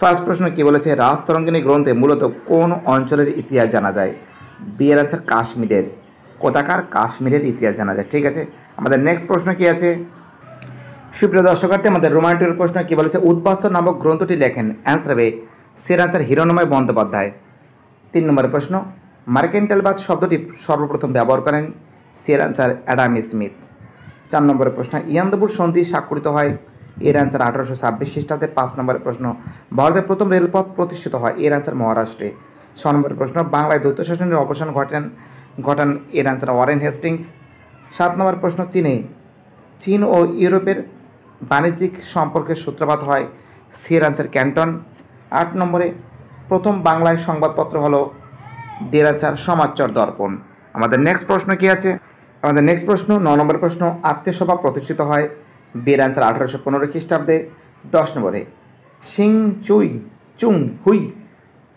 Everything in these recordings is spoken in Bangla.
ফার্স্ট প্রশ্ন কি বলেছে, রাজতরঙ্গিনী গ্রন্থে মূলত কোন অঞ্চলের ইতিহাস জানা যায়? বি এর আনসার কাশ্মীরের। কোথাকার? কাশ্মীরের ইতিহাস জানা যায়। ঠিক আছে, আমাদের নেক্সট প্রশ্ন কি আছে? সুপ্রিয় দর্শকার্থী, আমাদের রোমান্টিক প্রশ্ন কি বলেছে, উদ্বাস্তু নামক গ্রন্থটি লেখেন? অ্যান্সার হবে সের আনসার হিরণময় বন্দ্যোপাধ্যায়। 3 নম্বরের প্রশ্ন, মার্কেন্টাইলবাদ শব্দটি সর্বপ্রথম ব্যবহার করেন? সের আনসার অ্যাডাম স্মিথ। 4 নম্বরের প্রশ্ন, ইয়ান্দাবুর সন্ধি স্বাক্ষরিত হয়? এর আনসার 1826 খ্রিস্টাব্দে। 5 নম্বরের প্রশ্ন, ভারতের প্রথম রেলপথ প্রতিষ্ঠিত হয়? এর আনসার মহারাষ্ট্রে। 6 নম্বরের প্রশ্ন, বাংলায় দ্বৈত শাসনের অবসান ঘটান? এর আনসার ওয়ারেন হেস্টিংস। 7 নম্বর প্রশ্ন, চীন ও ইউরোপের বাণিজ্যিক সম্পর্কের সূত্রপাত হয়? সি এর আনসার ক্যান্টন। 8 নম্বরে প্রথম বাংলায় সংবাদপত্র হলো? ডি এর আনসার সমাচার দর্পণ। আমাদের নেক্সট প্রশ্ন কি আছে? আমাদের নেক্সট প্রশ্ন 9 নম্বর প্রশ্ন, আত্মীয় সভা প্রতিষ্ঠিত হয়? বি এর আনসার 1815 খ্রিস্টাব্দে। 10 নম্বরে সিং চুং হুই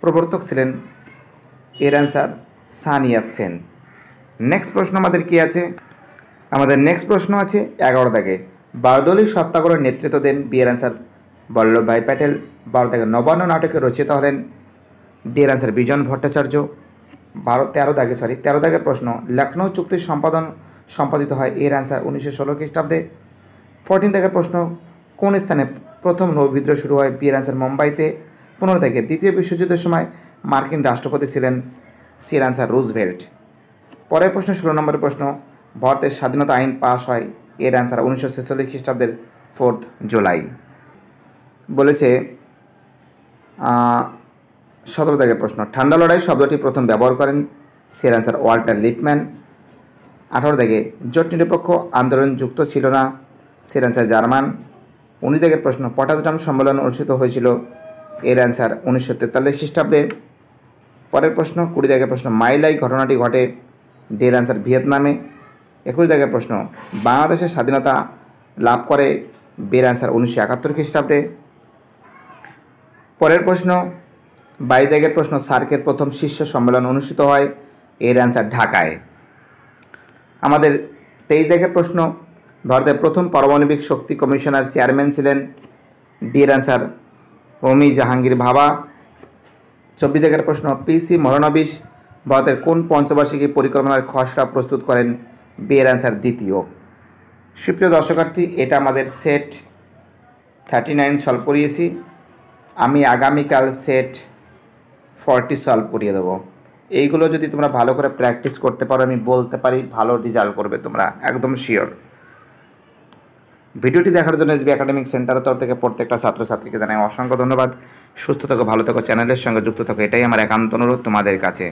প্রবর্তক ছিলেন? এর আনসার সান ইয়াত সেন। নেক্সট প্রশ্ন আমাদের কি আছে? আমাদের নেক্সট প্রশ্ন আছে 11 দাগে, বারদৌলি সত্যাগ্রহের নেতৃত্ব দেন? বি এর আনসার বল্লভভাই প্যাটেল। 12 দাগে নবান্ন নাটকের রচিত হলেন? ডি এর আনসার বিজন ভট্টাচার্য। 13 দাগের প্রশ্ন, লখনৌ চুক্তি সম্পাদিত হয়? এর আনসার 1916 খ্রিস্টাব্দে। 14 দাগের প্রশ্ন, কোন স্থানে প্রথম নৌবিদ্রোহ শুরু হয়? বি এর আনসার মুম্বাইতে। 15 দাগে দ্বিতীয় বিশ্বযুদ্ধের সময় মার্কিন রাষ্ট্রপতি ছিলেন? সি এর আনসার রুজভেল্ট। পরের প্রশ্ন 16 নম্বরের প্রশ্ন, ভারতের স্বাধীনতা আইন পাশ হয়? এর আনসার 1946 খ্রিস্টাব্দের 4 জুলাই। বলেছে 17 দাগের প্রশ্ন, ঠান্ডা লড়াই শব্দটি প্রথম ব্যবহার করেন? সি এর আনসার ওয়াল্টার লিপম্যান। 18 দাগে জোট নিরপেক্ষ আন্দোলন যুক্ত ছিল না? সি এর আনসার জার্মান। 19 দাগের প্রশ্ন, পটাশডাম সম্মেলন অনুষ্ঠিত হয়েছিল? এর আনসার 1943 খ্রিস্টাব্দে। পরের প্রশ্ন 20 দাগের প্রশ্ন, মাইলাই ঘটনাটি ঘটে? ডি এর আনসার ভিয়েতনামে। 21 দাগের প্রশ্ন, বাংলাদেশের স্বাধীনতা লাভ করে? বি এর আনসার 1971 খ্রিস্টাব্দে। পরের প্রশ্ন 22 দাগের প্রশ্ন, সার্কের প্রথম শীর্ষ সম্মেলন অনুষ্ঠিত হয়? এর আনসার ঢাকায়। আমাদের 23 দাগের প্রশ্ন, ভারতের প্রথম পারমাণবিক শক্তি কমিশনার চেয়ারম্যান ছিলেন? ডি এর আনসার হোমি জাহাঙ্গীর ভাবা। 24 দাগের প্রশ্ন, পিসি মহলানবিশ ভারতের কোন পঞ্চবার্ষিকী পরিকল্পনার খসড়া প্রস্তুত করেন? বি এর আনসার দ্বিতীয়। সুপ্রিয় দর্শকার্থী, এটা আমাদের সেট 39 সলভ করিয়েছি। আমি আগামীকাল সেট 40 সলভ করিয়ে দেবো। এইগুলো যদি তোমরা ভালো করে প্র্যাকটিস করতে পারো, আমি বলতে পারি ভালো রেজাল্ট করবে তোমরা, একদম শিওর। ভিডিওটি দেখার জন্য এসবি একাডেমিক সেন্টারের তরফ থেকে প্রত্যেকটা ছাত্রছাত্রীকে জানাই অসংখ্য ধন্যবাদ। সুস্থ থাকো, ভালো থাকো, চ্যানেলের সঙ্গে যুক্ত থাকো, এটাই আমার একান্ত অনুরোধ তোমাদের কাছে।